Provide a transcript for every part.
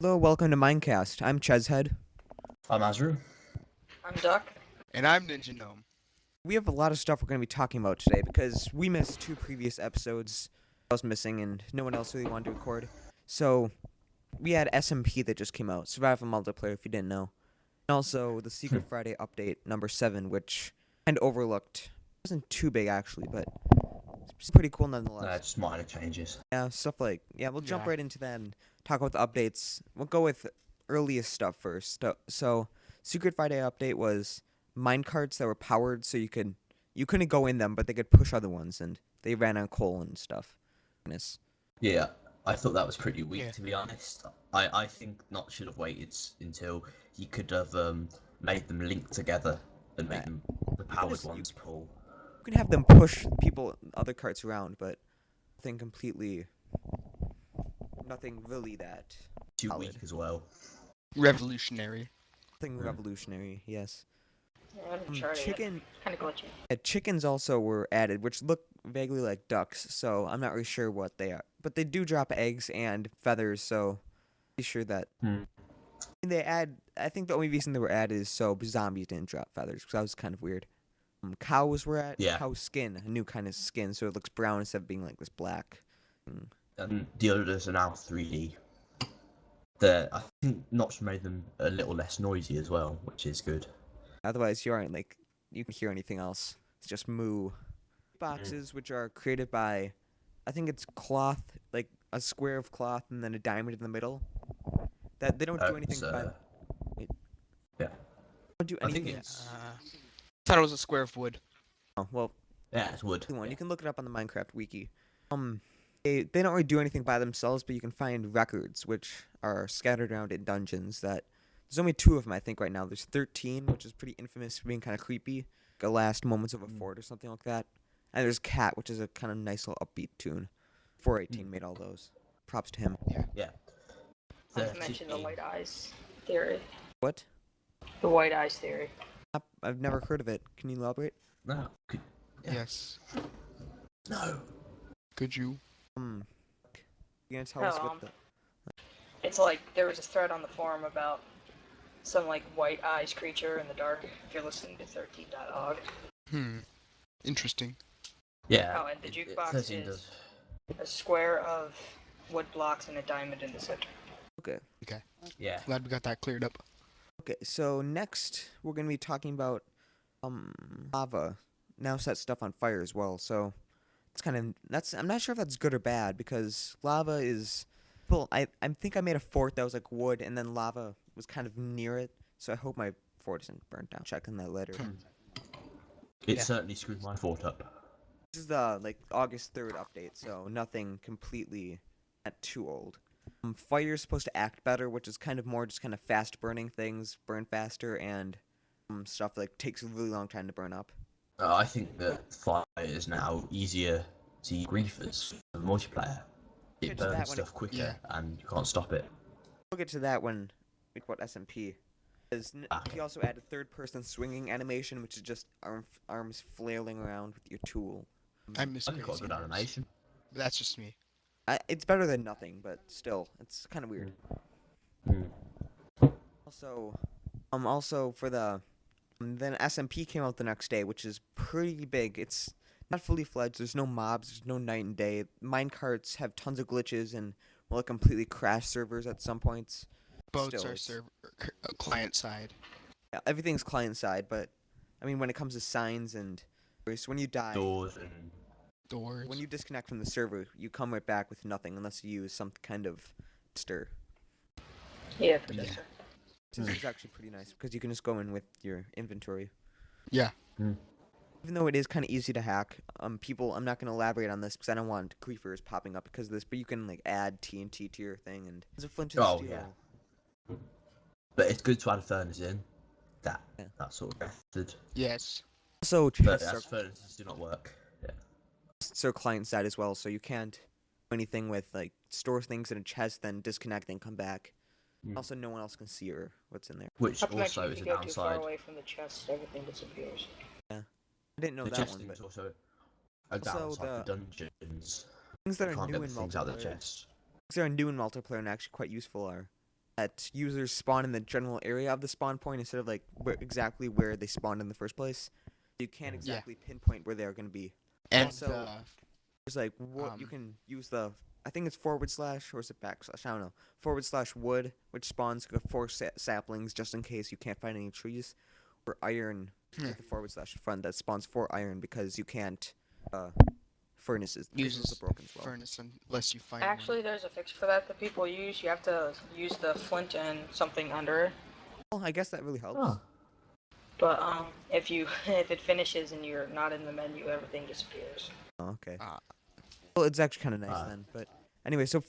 Hello, welcome to Minecast. I'm Chezhead. I'm Azru. I'm Duck. And I'm Ninja Gnome. We have a lot of stuff we're going to be talking about today because we missed two previous episodes. I was missing and no one else really wanted to record. So we had SMP that just came out, Survival Multiplayer if you didn't know. And also the Secret Friday update number 7, which kind of overlooked. It wasn't too big actually, but it's pretty cool nonetheless. Just minor changes. Yeah, stuff like, we'll jump Yeah. right into that and talk about the updates. We'll go with earliest stuff first. So Secret Friday update was minecarts that were powered, so you couldn't go in them, but they could push other ones, and they ran on coal and stuff. Goodness. Yeah, I thought that was pretty weak, Yeah. to be honest. I think Not should have waited until he could have made them link together and made them the powered just- ones pull. You can have them push other carts around, but nothing really that Too solid. weak as well. Revolutionary. Nothing revolutionary. Yes. Yeah, I haven't tried it. Chicken. Kind of glitchy. Chickens also were added, which look vaguely like ducks, so I'm not really sure what they are. But they do drop eggs and feathers, so be sure that I think the only reason they were added is so zombies didn't drop feathers, because that was kind of weird. Cows were cow skin, a new kind of skin, so it looks brown instead of being like this black. And the others are now 3D. I think Notch made them a little less noisy as well, which is good. Otherwise, you can hear anything else. It's just moo. Boxes, which are created by, I think it's cloth, like a square of cloth and then a diamond in the middle. That they don't do anything. Yeah. Don't do I think anything. it's Thought it was a square of wood. Oh well, it's wood. one. You can look it up on the Minecraft wiki. They don't really do anything by themselves, but you can find records which are scattered around in dungeons. There's only 2 of them, I think, right now. There's 13, which is pretty infamous for being kind of creepy, like a Last Moments of a Fort or something like that. And there's Cat, which is a kind of nice little upbeat tune. 418 made all those. Props to him. Yeah. Not to mention the white eyes theory. What? The white eyes theory. I've never heard of it. Can you elaborate? No. Yeah. Yes. No. Could you? You gonna tell us what the? It's like there was a thread on the forum about some like white eyes creature in the dark. If you're listening to 13.org. Interesting. Yeah. Oh, and the it jukebox 13 is does. a square of wood blocks and a diamond in the center. Okay. Yeah. Glad we got that cleared up. Okay. So next we're gonna be talking about lava. Now set stuff on fire as well. So it's I'm not sure if that's good or bad because lava is. Well, I think I made a fort that was like wood and then lava was kind of near it. So I hope my fort isn't burnt down. Check on that later. It certainly screwed my fort up. This is the August 3rd update, so nothing completely not too old. Fire is supposed to act better, which is kind of more just kind of fast burning things, burn faster, and stuff that takes a really long time to burn up. I think that fire is now easier to griefers for multiplayer. It Get to that burns when stuff quicker Yeah. and you can't stop it. We'll get to that when we talk about SMP. He also added third-person swinging animation, which is just arms flailing around with your tool. I miss I think got crazy good arms. animation. But that's just me. It's better than nothing, but still, it's kind of weird. Also for the then SMP came out the next day, which is pretty big. It's not fully fledged. There's no mobs. There's no night and day. Minecarts have tons of glitches and will completely crash servers at some points. Boats Still, are server client side. Yeah, everything's client side, but I mean when it comes to signs and when you die, Doors and Doors. when you disconnect from the server, you come right back with nothing unless you use some kind of stir. Yeah, for sure. Which is actually pretty nice because you can just go in with your inventory. Yeah. Even though it is kind of easy to hack, I'm not going to elaborate on this because I don't want griefers popping up because of this, but you can add TNT to your thing and there's a flint and steel. Yeah. But it's good to add furnace in. That sort of method. Yes. Also, But chests as furnaces do not work. are client side as well, so you can't do anything with store things in a chest, then disconnect, then come back. Also, no one else can see what's in there. Which Not to mention also if is a you go too far downside. away from the chest, everything disappears. I didn't know The that chesting one, is but also a Also, downside the for dungeons. things that You are can't new get in the things out of the multiplayer. chest. Things that are new in multiplayer and actually quite useful are that users spawn in the general area of the spawn point instead of like exactly where they spawned in the first place. You can't Yeah. exactly pinpoint where they're going to be. And Also, there's like what you can use the, I think it's / or is it backslash? I don't know. / wood, which spawns 4 saplings just in case you can't find any trees, or iron with the / front that spawns 4 iron because you can't furnaces. uses The broken as well. furnace unless you find Actually, there's a fix for that people use. You have to use the flint and something under it. Well, I guess that really helps. Oh. But if you if it finishes and you're not in the menu, everything disappears. Oh, okay. Ah. Well, it's actually kind of nice then. But anyway, so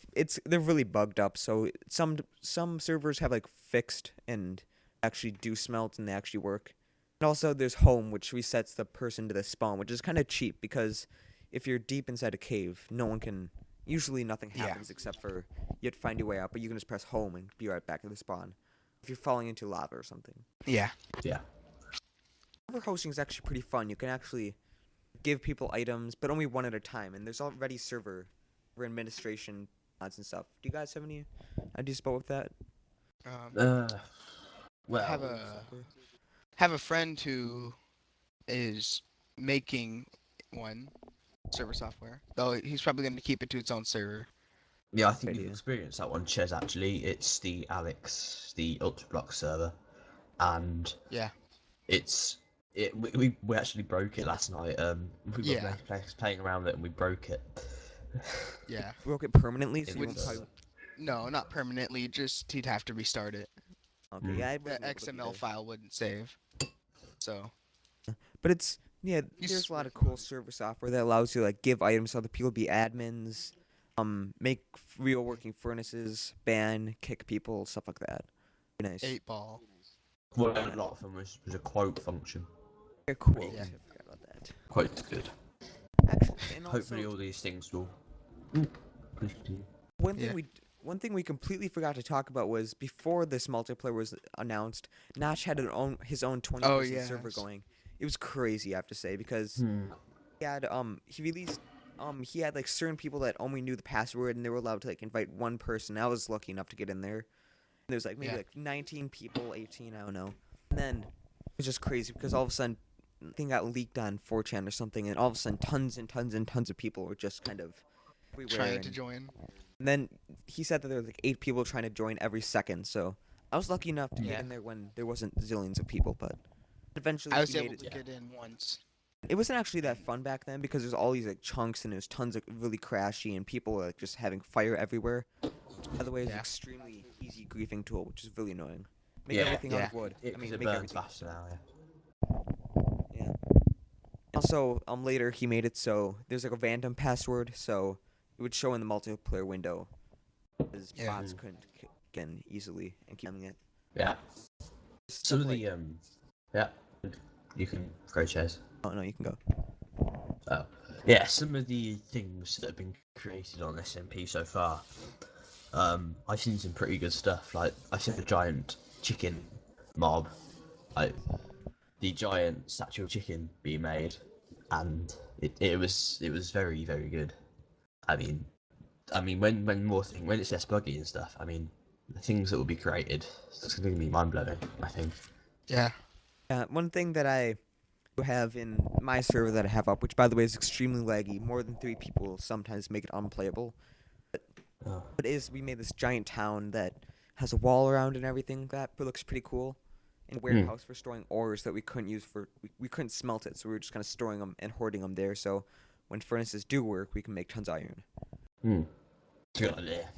they're really bugged up. So some servers have like fixed and actually do smelt and they actually work. And also there's home, which resets the person to the spawn, which is kind of cheap because if you're deep inside a cave, no one can. Usually nothing happens except for you have to find your way out, but you can just press home and be right back at the spawn. If you're falling into lava or something. Yeah. Yeah. Server hosting is actually pretty fun. You can actually give people items, but only one at a time. And there's already server administration mods and stuff. Do you guys have any ideas about with that? Well, Have a friend who is making one server software. Though he's probably going to keep it to its own server. yeah, I think idea. you've experienced that one, Chez. Actually, it's the Alex, the Ultra Block server, and Yeah. we actually broke it last night. We Yeah. were playing around with it and we broke it. Yeah. Broke it permanently, It so you won't was- probably... No, not permanently. Just he'd have to restart it. Okay, Mm. yeah, I The wasn't able to XML either. file wouldn't save. So. But it's yeah, You there's a lot of switch cool server software that allows you to like give items to other people, be admins, make real working furnaces, ban, kick people, stuff like that. Very nice. 8-ball. Well, a lot of them was a quote function. Very cool. Yeah. I forgot about that. Quite good. Actually, and Hopefully, also, all these things will. Ooh, please continue. Yeah. one thing we completely forgot to talk about was before this multiplayer was announced, Notch had his own 20-person server yes. going. It was crazy, I have to say, because he had he had like certain people that only knew the password and they were allowed to like invite one person. I was lucky enough to get in there. And there's like maybe Yeah. like 19 people, 18, I don't know. And then it was just crazy because all of a sudden thing got leaked on 4chan or something, and all of a sudden tons and tons and tons of people were just kind of everywhere. Trying to and- join. And then he said that there were like 8 people trying to join every second. So I was lucky enough to Yeah. get in there when there wasn't zillions of people, but eventually I was he made able it. to get in once. It wasn't actually that fun back then because there's all these like chunks and there's tons of really crashy and people were like just having fire everywhere. By the way, it's an Yeah. extremely easy griefing tool, which is really annoying. Make Yeah. everything out Yeah. of wood. It, I mean, it make burns everything. faster now. Yeah. Yeah. Also, later he made it so there's like a random password, so it would show in the multiplayer window, because Yeah. bots couldn't get in easily and keep it. Yeah. Stuff Some of like- the yeah, you can go, Chez. Oh no, you can go. Oh, yeah. Some of the things that have been created on SMP so far, I've seen some pretty good stuff. Like I said, the giant chicken mob, like the giant statue of chicken being made, and it was very good. I mean when it's less buggy and stuff, I mean the things that will be created, it's going to be mind blowing. I think. Yeah. One thing that I have in my server that I have up, which by the way is extremely laggy, more than 3 people sometimes make it unplayable. Oh. But is we made this giant town that has a wall around and everything that looks pretty cool. And a warehouse for storing ores that we couldn't use for we couldn't smelt it, so we were just kind of storing them and hoarding them there. So when furnaces do work, we can make tons of iron. It's a good idea.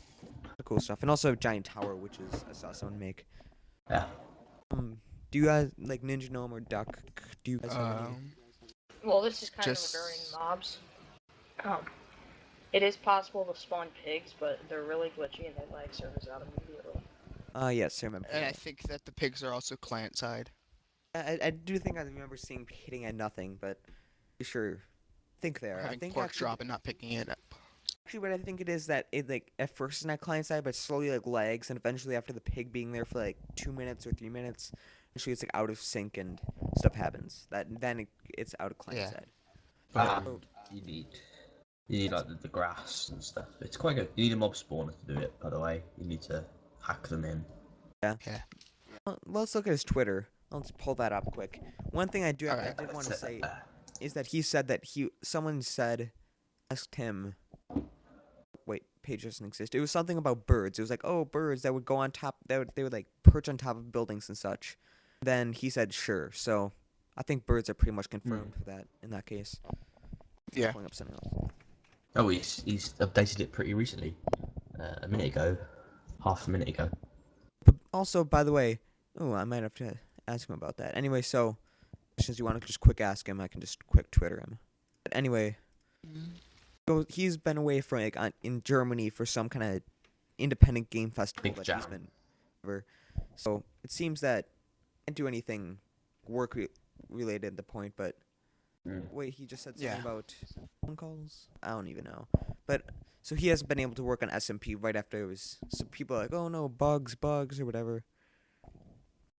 The cool stuff, and also a giant tower, which is I saw someone make. Yeah. Do you guys like Ninja Gnome or Duck? Do you guys have any? Well, this is kind Just- of regarding mobs. It is possible to spawn pigs, but they're really glitchy and they lag servers out immediately. Yes, I remember. And I that. think that the pigs are also client side. I do think I remember seeing hitting at nothing, but pretty sure. I think they are. I Having think pork actually, drop and not picking it up. actually what I think it is that it like at first is not client side, but slowly like lags, and eventually after the pig being there for like 2 minutes or 3 minutes, eventually it's like out of sync and stuff happens. Then it's out of client Yeah. side. Um, you need like the grass and stuff. It's quite good. You need a mob spawner to do it, by the way. You need to hack them in. Well, let's look at his Twitter. Let's pull that up quick. One thing I did want to say is that he said that someone asked him. Wait, page doesn't exist. It was something about birds. It was like, oh, birds that would go on top. They would like perch on top of buildings and such. Then he said, sure. So I think birds are pretty much confirmed for that in that case. Yeah. Pulling up something else. Oh, he's updated it pretty recently. A minute ago. Half a minute ago. But also, by the way, I might have to ask him about that. Anyway, so since you want to just quick ask him, I can just quick Twitter him. But anyway, so he's been away from in Germany for some kind of independent game festival Big that he's jam. been. So it seems that he can't do anything work related at the point. But wait, he just said something about phone calls. I don't even know. But so he hasn't been able to work on SMP right after it was. So people are like, oh no, bugs, or whatever.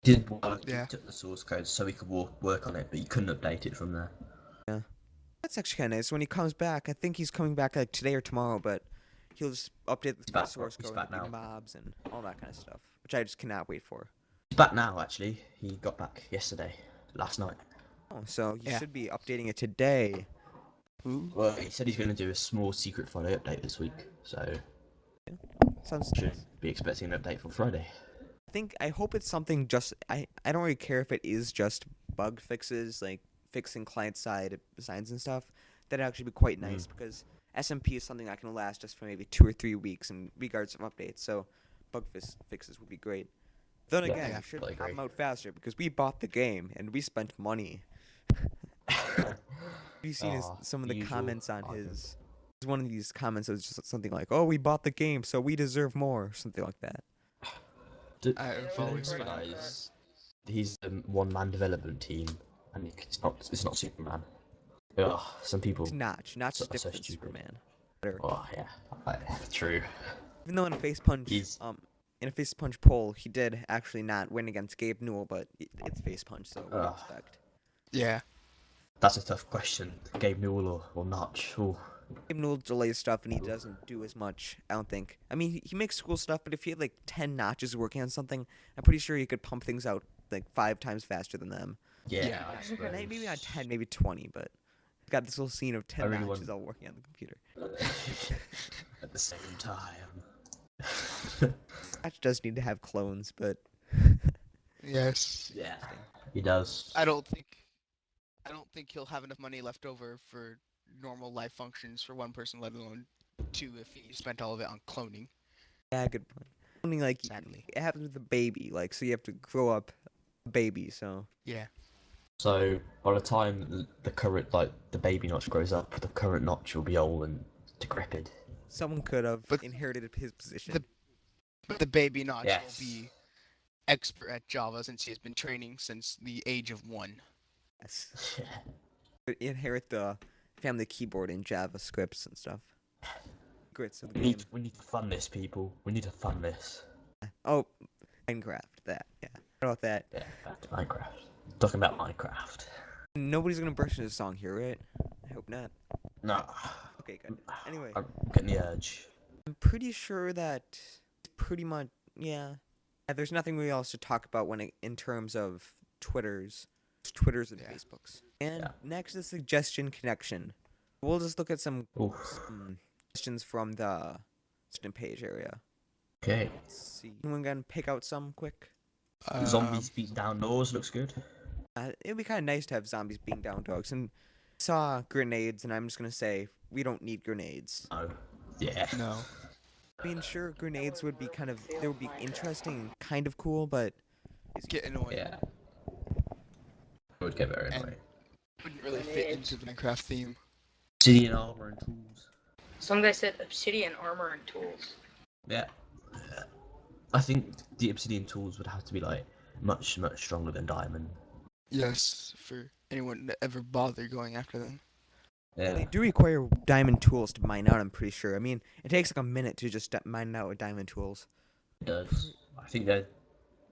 Did work, Yeah. he took the source code so he could work on it, but you couldn't update it from there. Yeah. That's actually kind of nice. When he comes back, I think he's coming back like today or tomorrow, but he'll just update the back, source he's code, back the now. mobs, and all that kind of stuff, which I just cannot wait for. He's back now, actually. He got back last night. Oh, so you Yeah. should be updating it today. Well, he said he's going to do a small Secret Friday update this week, so Sounds. should be expecting an update for Friday. I hope it's something just. I don't really care if it is just bug fixes, like fixing client side designs and stuff. That'd actually be quite nice because SMP is something that can last just for maybe 2 or 3 weeks in regards of updates. So bug fixes would be great. Then Yeah, again, yeah, you should totally have them agree. out faster because we bought the game and we spent money. Have you seen some of the usual comments on argument. his? One of these comments was just something like, "Oh, we bought the game, so we deserve more," something like that. I've Do you always found realise he's a one-man development team, and it's not Superman. Ugh, some people. It's Notch. Notch is so different than stupid. Superman. Whatever. Oh yeah, true. Even though in a face punch, He's- in a face punch poll, he did actually not win against Gabe Newell, but it's face punch, so what do you Ugh. expect? Yeah. That's a tough question. Gabe Newell or Notch? Ooh. Gabe Newell delays stuff, and he doesn't do as much. I don't think. I mean, he makes cool stuff, but if he had like 10 notches working on something, I'm pretty sure he could pump things out like 5 times faster than them. Yeah, I suppose. Maybe not 10, maybe 20, but he's got this little scene of 10 really notches want- all working on the computer. At the same time. Notch does need to have clones, but Yes. Yeah, he does. I don't think he'll have enough money left over for normal life functions for one person, let alone 2 if he spent all of it on cloning. yeah, good point. Only like Sadly. it happens with a baby, like so you have to grow up a baby, so Yeah. So by the time the current the baby Notch grows up, the current Notch will be old and decrepit. someone could have But inherited his position. But the baby Notch Yes. will be expert at Java since he has been training since the age of 1. Yes. Inherit the family keyboard in JavaScripts and stuff. Grits of the game. We need to fund this, people. We need to fund this. Oh, Minecraft. That, yeah. How about that? Yeah, back to Minecraft. Talking about Minecraft. Nobody's gonna burst into song here, right? I hope not. No. Okay, good. Anyway, I'm getting the urge. I'm pretty sure that pretty much, yeah. There's nothing really else to talk about in terms of Twitters and Yeah. Facebooks. And Yeah. next is suggestion connection. We'll just look at some Oof. questions from the suggestion page area. Okay. Let's see. Anyone gonna pick out some quick? Zombies beat down doors looks good. It'd be kind of nice to have zombies being down dogs. And saw grenades, and I'm just gonna say we don't need grenades. Oh. Yeah. No. I mean, sure, grenades would be they would be interesting and kind of cool, but It's getting annoying. Yeah. It would get very And- annoying. Wouldn't really fit into the Minecraft theme. Obsidian armor and tools. Some guy said obsidian armor and tools. Yeah. I think the obsidian tools would have to be like much stronger than diamond. Yes, for anyone to ever bother going after them. Yeah. they do require diamond tools to mine out. I'm pretty sure. I mean, it takes like a minute to just mine out with diamond tools. It does. I think that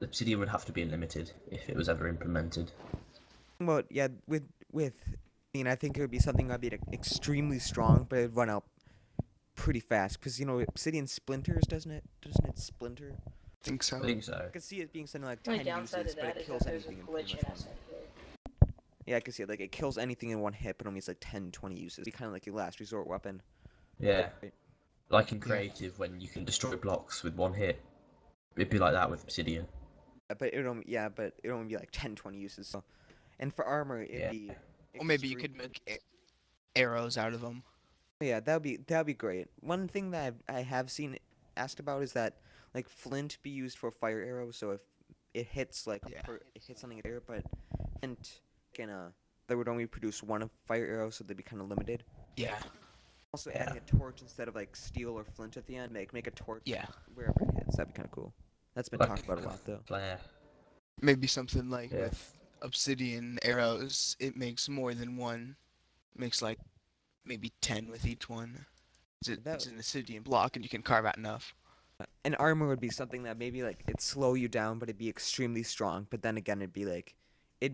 obsidian would have to be unlimited if it was ever implemented. But yeah, with I mean, I think it would be something that'd be like, extremely strong, but it'd run out pretty fast because obsidian splinters, doesn't it? Doesn't it splinter? think so. I think so. I could see it being something like The only 10 downside uses, to but that it is kills that there's a anything in glitch pretty in much one. SNK. Yeah, I could see it. Like, it kills anything in one hit, but only it's like 10, 20 uses. It'd be kind of like your last resort weapon. Yeah. Right. Like in creative, when you can destroy blocks with one hit, it'd be like that with obsidian. But it only, yeah, but it only be like 10, 20 uses. So. And for armor, it'd Yeah. be. Or maybe you extreme- could make arrows out of them. Yeah, that'd be great. One thing that I have seen asked about is that like flint be used for fire arrows. So if it hits like Yeah. it hits something there, but flint can they would only produce one fire arrow, so they'd be kind of limited. Yeah. Also, Yeah. adding a torch instead of like steel or flint at the end, make a torch. Yeah. Wherever it hits, that'd be kind of cool. That's been Like talked about a lot though. Flare. Maybe something like Yeah. with obsidian arrows, it makes more than one. Makes like maybe 10 with each one. It's an obsidian block, and you can carve out enough. And armor would be something that maybe like it'd slow you down, but it'd be extremely strong. But then again, it'd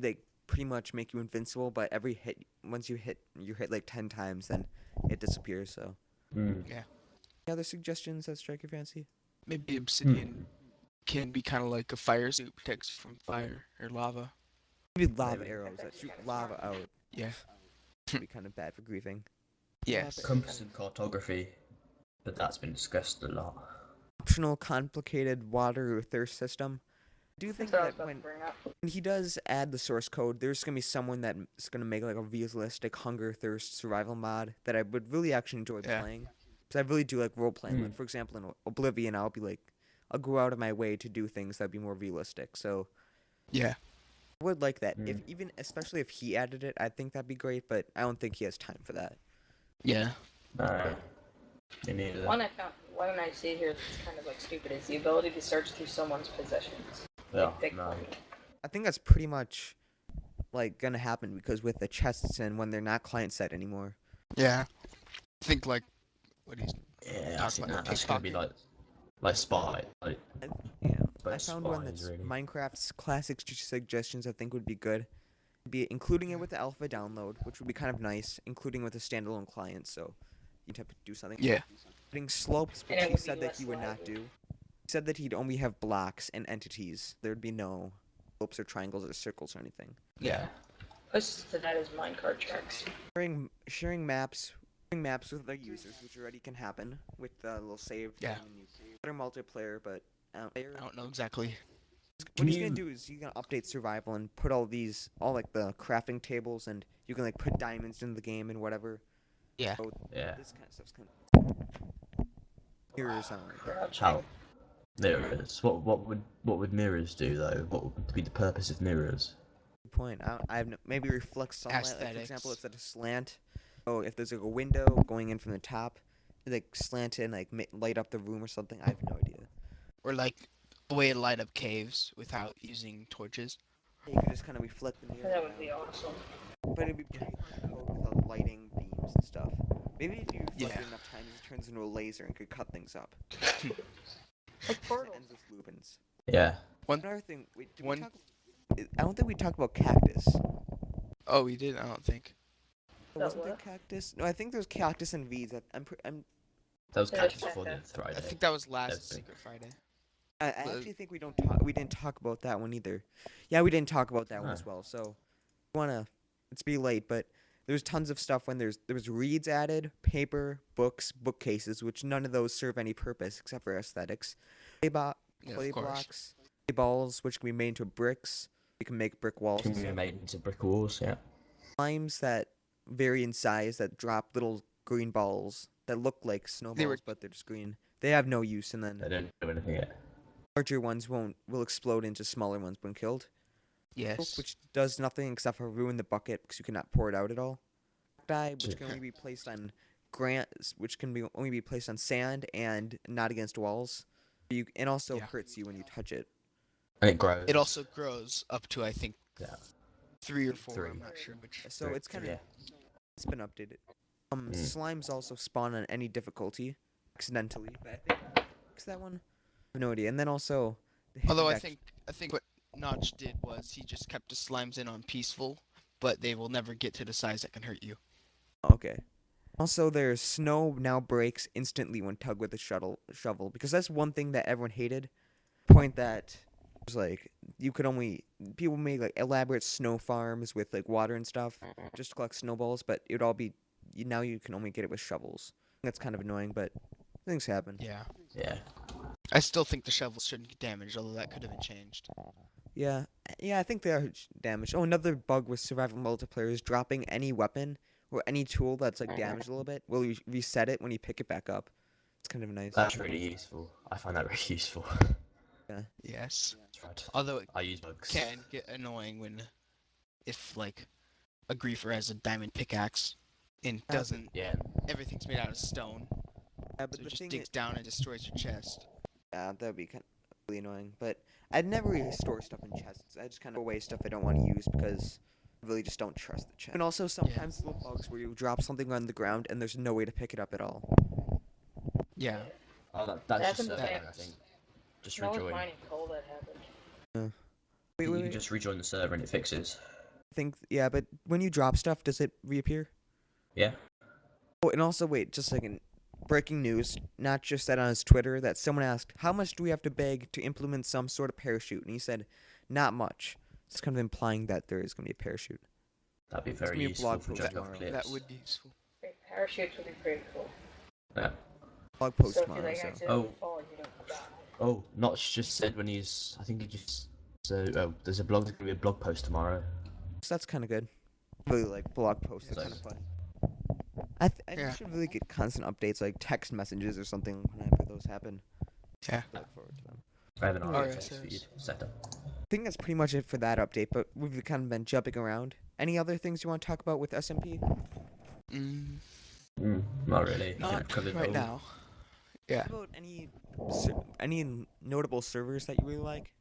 like pretty much make you invincible. But every hit, once you hit like 10 times, then it disappears. So, Mm. any other suggestions that strike your fancy? Maybe obsidian can be kind of like a fire suit, protects you from fire or lava. Maybe lava Maybe. arrows that shoot lava out. Yeah. Would be kind of bad for griefing. Yes. Compass and cartography, but that's been discussed a lot. Optional complicated water or thirst system. I do think That's what I was that about to bring up. when he does add the source code, there's gonna be someone that's gonna make like a realistic hunger, thirst, survival mod that I would really actually enjoy Yeah. playing. Because I really do like role playing. Like, for example, in Oblivion, I'll go out of my way to do things that'd be more realistic. So Yeah. I would like that. Especially if he added it, I think that'd be great. But I don't think he has time for that. Yeah. No. Me neither. One I see here that's kind of like stupid is the ability to search through someone's possessions. Yeah, Like thick no. money. I think that's pretty much like gonna happen because with the chests and when they're not client side anymore. Yeah. Think like what he's Yeah, I Talk think about that's gonna be like spy. Like, Yeah, I both found one spies, that's really. Minecraft's classic suggestions. I think would be good. Be including it with the alpha download, which would be kind of nice, including with a standalone client. So you'd have to do something. Yeah. Adding slopes, And which it he would said be that he less would not lively. do. He said that he'd only have blocks and entities. There'd be no slopes or triangles or circles or anything. Yeah. Closest to that is minecart tracks. Sharing maps with other users, which already can happen with the little save. Yeah. thing and better multiplayer, but I don't know exactly. what he's gonna do is he's gonna update survival and put all like the crafting tables, and you can like put diamonds in the game and whatever. Yeah. So Yeah. this kind of stuff's kind of mirrors on. Crouching. How? Mirrors. What would mirrors do though? What would be the purpose of mirrors? Good point. I have maybe reflect sunlight. Like, for example, Aesthetics. it's at a slant. Oh, if there's like a window going in from the top, like slant it and like light up the room or something. I have no idea. Or like a way to light up caves without using torches. You can just kind of reflect the mirror. That would be around. awesome. But it'd be pretty hard to code without lighting beams and stuff. Maybe if you reflect Yeah. it enough times, it turns into a laser and could cut things up. Like It's an portals. endless loopings. Yeah. Another thing, wait, did we One- talk? I don't think we talked about cactus. Oh, we did. I don't think. Wasn't there what? cactus? No, I think there's cactus and reeds. I'm That was Yeah, Cactus that's before the Cactus. Friday. I think that was last Everything. Secret Friday. I actually think we didn't talk about that one either. Yeah, we didn't talk about that one as well. So, it's be late, but there's tons of stuff when there was reeds added, paper, books, bookcases, which none of those serve any purpose except for aesthetics. Yeah, Clay of course. blocks, clay balls, which can be made into bricks. You can make brick walls. Can be made into brick walls. Yeah. Slimes that vary in size that drop little green balls that look like snowballs, but they're just green. They have no use, and then They don't do anything yet. larger ones will explode into smaller ones when killed. Yes. Which does nothing except for ruin the bucket because you cannot pour it out at all. Dye, which can only be placed on only be placed on sand and not against walls. And also Yeah. hurts you when you touch it. And it grows. It also grows up to I think Yeah. 3 or 4. I'm Three. not sure which. So it's kind of Yeah. it's been updated. Mm. Slimes also spawn on any difficulty accidentally, but I think it's that one. I have no idea. And then also, the Although I hitback- think what Notch did was he just kept the slimes in on peaceful, but they will never get to the size that can hurt you. Okay. Also, there's snow now breaks instantly when tugged with a shovel because that's one thing that everyone hated. point that was like you could only people made like elaborate snow farms with like water and stuff just to collect snowballs, but it would all be now you can only get it with shovels. That's kind of annoying, but things happen. Yeah. Yeah. I still think the shovels shouldn't get damaged, although that could have been changed. Yeah, I think they are damaged. Oh, another bug with survival multiplayer is dropping any weapon or any tool that's like damaged a little bit. Will you reset it when you pick it back up? It's kind of nice. That's really useful. I find that really useful. Yeah. Yes. That's right. Although it I use bugs. can get annoying when, if like, a griefer has a diamond pickaxe and doesn't, Yeah. everything's made out of stone, Yeah, but so it the just thing digs down and destroys your chest. yeah, that would be kind of really annoying. But I'd never really store stuff in chests. I just kind of away stuff I don't want to use because I really just don't trust the chest. And also sometimes little bugs where you drop something on the ground and there's no way to pick it up at all. Yeah. Oh, that's That just happened to server, me. I think. Just No, with rejoin. mining coal that happened. Wait, You can just rejoin the server and it fixes. I think yeah, but when you drop stuff, does it reappear? Yeah. Oh, and also wait, just a second. Breaking news, not just that on his Twitter, that someone asked, how much do we have to beg to implement some sort of parachute? And he said, not much. It's kind of implying that there is going to be a parachute. That'd be It's very gonna be a useful blog for post jumping off tomorrow. cliffs. That would be useful. Parachutes would be pretty cool. Yeah. Blog post So if you tomorrow, like so. accidentally fall, you don't die. Oh, Notch just said when he's. I think he just. So, oh, there's gonna be a blog post tomorrow. So that's kind of good. Really like blog posts, they're So- kind of fun. I Yeah. should really get constant updates, like text messages or something whenever those happen. Yeah. I look forward to them. I have an Alright, RSS so- feed set up. I think that's pretty much it for that update, but we've kind of been jumping around. Any other things you want to talk about with SMP? Not really. I Not think covered right all. now. Yeah. How about any notable servers that you really like?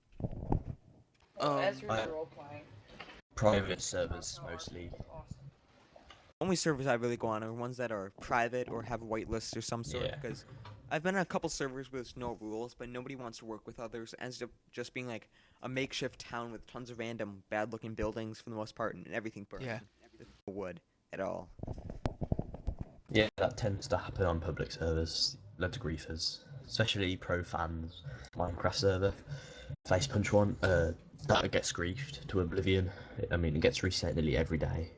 As you're I- role playing. Private servers mostly. Only servers I really go on are ones that are private or have whitelists or some sort. Yeah. Because I've been on a couple servers with no rules, but nobody wants to work with others. Ends up just being like a makeshift town with tons of random bad-looking buildings for the most part, and everything burned. Yeah. There's no wood at all. Yeah, that tends to happen on public servers. Loads of griefers, especially pro fans. Minecraft server, Face Punch one. That gets griefed to oblivion. I mean, it gets reset nearly every day.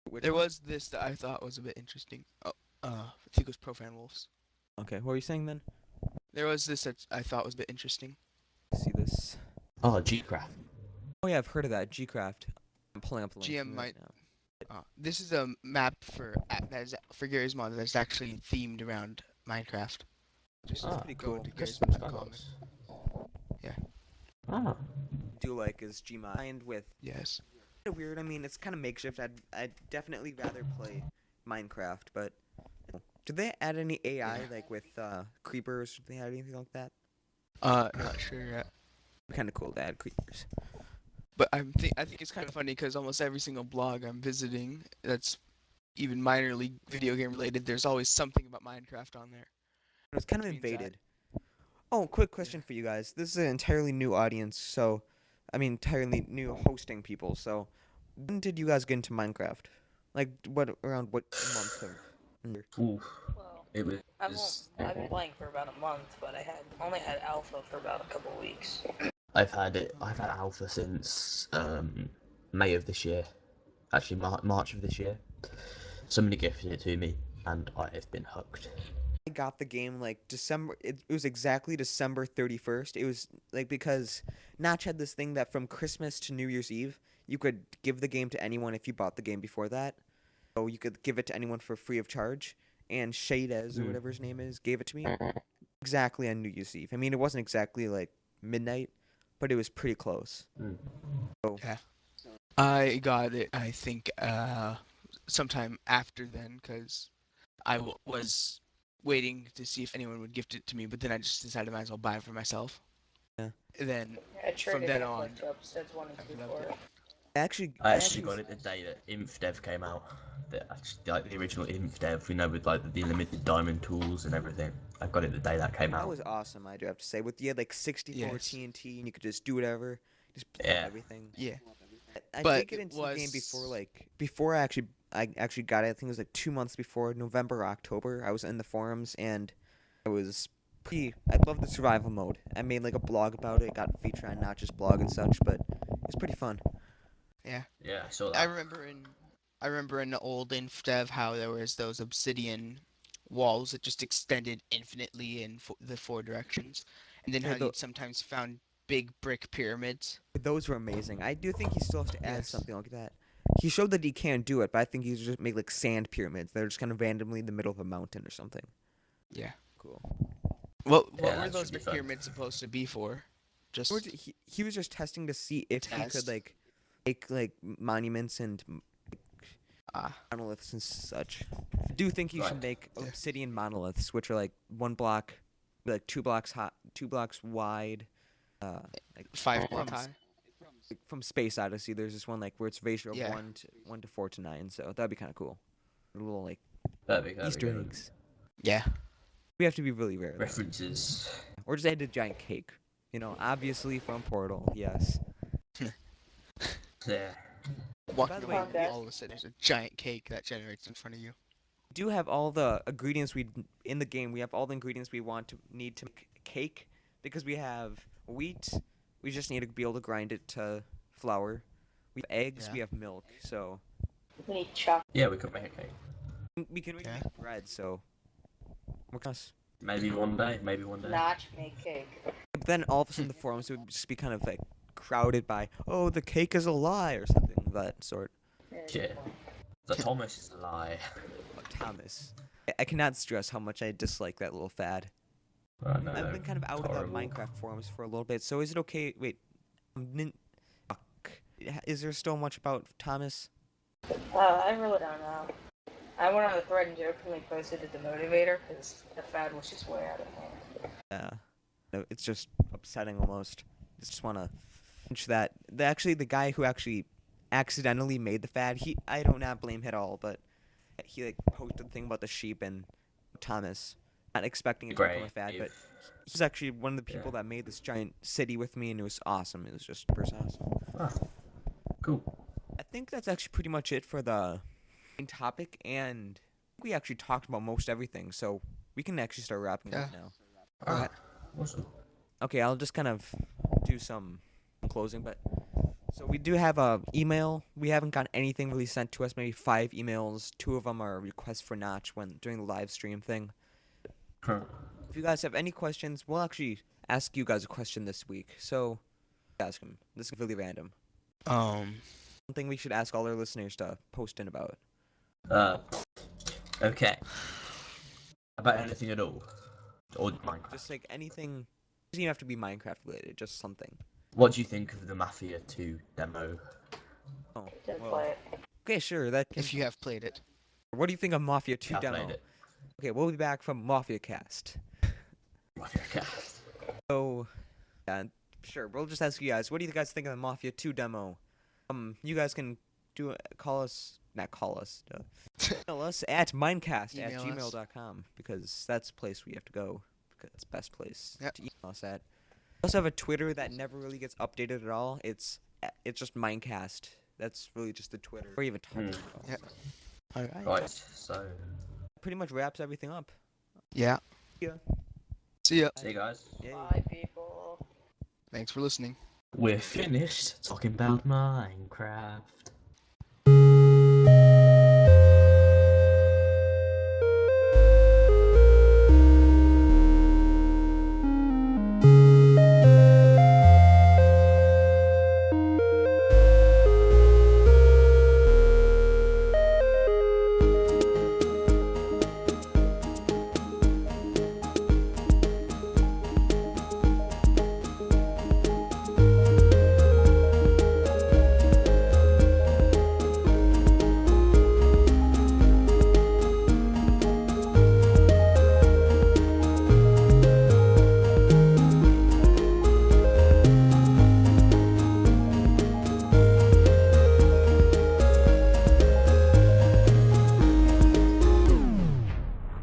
Which There one? was this that I thought was a bit interesting. Oh, I think it was Profan Wolves. Okay, what were you saying then? There was this that I thought was a bit interesting. See this. Oh, Gcraft. Oh yeah, I've heard of that. Gcraft. I'm pulling up the link GM for it might- now. This is a map for that is for Gary's mod that's actually themed around Minecraft. Just Ah, pretty go cool. into Gary's Custom mod comment. styles. Yeah. Ah. Do like is Gmind with Yes. kind of weird. I mean, it's kind of makeshift. I'd definitely rather play Minecraft, but did they add any AI like with creepers? Did they add anything like that? Not sure yet. Kind of cool to add creepers. But I think it's kind of funny because almost every single blog I'm visiting that's even minorly video game related, there's always something about Minecraft on there. It was kind of Which means that- invaded. Oh, quick question for you guys. This is an entirely new audience, so I mean entirely new hosting people. So when did you guys get into Minecraft? Like around what month of? Ooh. Well, It was. I've been playing for about a month, but I only had alpha for about a couple weeks. I've had alpha since May of this year. Actually, March of this year. Somebody gifted it to me, and I have been hooked. I got the game like December. It was exactly December 31st. It was like because Notch had this thing that from Christmas to New Year's Eve, you could give the game to anyone if you bought the game before that. So you could give it to anyone for free of charge. And Shadez or whatever his name is gave it to me exactly on New Year's Eve. I mean, it wasn't exactly like midnight, but it was pretty close. I got it, I think, sometime after then, because I was waiting to see if anyone would gift it to me, but then I just decided I might as well buy it for myself. Yeah. And then, I traded then it on, like Upsteads 1 and 2 loved for it. it. I actually got it the day that InfDev came out. Like the original InfDev, you know, with like the limited diamond tools and everything. I got it the day that came That out. was awesome, I do have to say. With you had like 64 Yes. TNT and you could just do whatever. Just play Yeah. everything. yeah. I But did get it into the game before was- before I actually got it. I think it was like 2 months before November or October. I was in the forums and I was I love the survival mode. I made like a blog about it. It got featured on Notch's blog and such, but it's pretty fun. Yeah. Yeah, I saw that. I remember in the old InfDev how there was those obsidian walls that just extended infinitely in the four directions, and then Yeah, how you'd sometimes found big brick pyramids. Those were amazing. I do think he still has to add Yes. something like that. He showed that he can do it, but I think he's just make like sand pyramids. They're just kind of randomly in the middle of a mountain or something. Yeah. Cool. What Yeah, were that those should be brick fun. pyramids supposed to be for? Just He was just testing to see if he could Test. like make like monuments and ah monoliths and such. I do think he should Right. make Yeah. obsidian monoliths, which are like 1 block, like 2 blocks high, 2 blocks wide. Like 5 block from, high. from Space Odyssey, there's this one like where it's ratio of Yeah. 1 to 4 to 9. So that'd be kind of cool. A little like That'd be Easter good. eggs. Yeah. We have to be really rare. Though. References. Or just add a giant cake. You know, obviously from Portal, yes. Yeah. Walking By the away, way- and all of a sudden there's a giant cake that generates in front of you. We do have all the ingredients in the game. We have all the ingredients we need to make cake because we have wheat. We just need to be able to grind it to flour. We have eggs. Yeah. We have milk. So We need chocolate. Yeah, we could make a cake. we can make Yeah. bread. So what kind of- Maybe one day. Maybe one day. Notch make cake. But then all of a sudden the forums would just be kind of like crowded by, oh, the cake is a lie or something of that sort. Yeah. The Thomas is a lie. Oh, Thomas. I cannot stress how much I dislike that little fad. I know. I've been kind of out horrible. of the Minecraft forums for a little bit, so is it okay? Wait, fuck. Is there still much about Thomas? I really don't know. I went on the thread and jokingly posted it the motivator because the fad was just way out of hand. Yeah. No, it's just upsetting almost. Just want to finish that. Actually, the guy who actually accidentally made the fad, I do not blame him at all, but he like posted the thing about the sheep and Thomas, not expecting it to become a fad, but he was actually one of the people that made this giant city with me, and it was awesome. It was just awesome. Ah, cool. I think that's actually pretty much it for the main topic, and we actually talked about most everything, so we can actually start wrapping up Yeah. now. Ah, awesome. Okay, I'll just kind of do some closing, but so we do have a email. We haven't got anything really sent to us. Maybe 5 emails. 2 of them are requests for Notch during the live stream thing. Huh. If you guys have any questions, we'll actually ask you guys a question this week. So ask them. This is really random. Something we should ask all our listeners to post in about. Okay. About anything at all? Or Minecraft? Just like anything. Doesn't even have to be Minecraft related. Just something. What do you think of the Mafia 2 demo? Oh, Didn't well. play it. Okay, sure. That. If you have played it. What do you think of Mafia 2 I demo? played it. Okay, we'll be back from Mafia Cast. Mafia Cast. So, yeah, sure. We'll just ask you guys. What do you guys think of the Mafia 2 demo? You guys can email us at minecast at Email us. gmail.com because that's the place we have to go. Because it's the best place Yep. to email us at. We also have a Twitter that never really gets updated at all. It's just Minecast. That's really just the Twitter. Or even talking about. Yep. So, Alright. Right, so pretty much wraps everything up. Yeah. Yeah. See ya. see you guys. Yay. Bye, people. Thanks for listening. We're finished talking about Minecraft.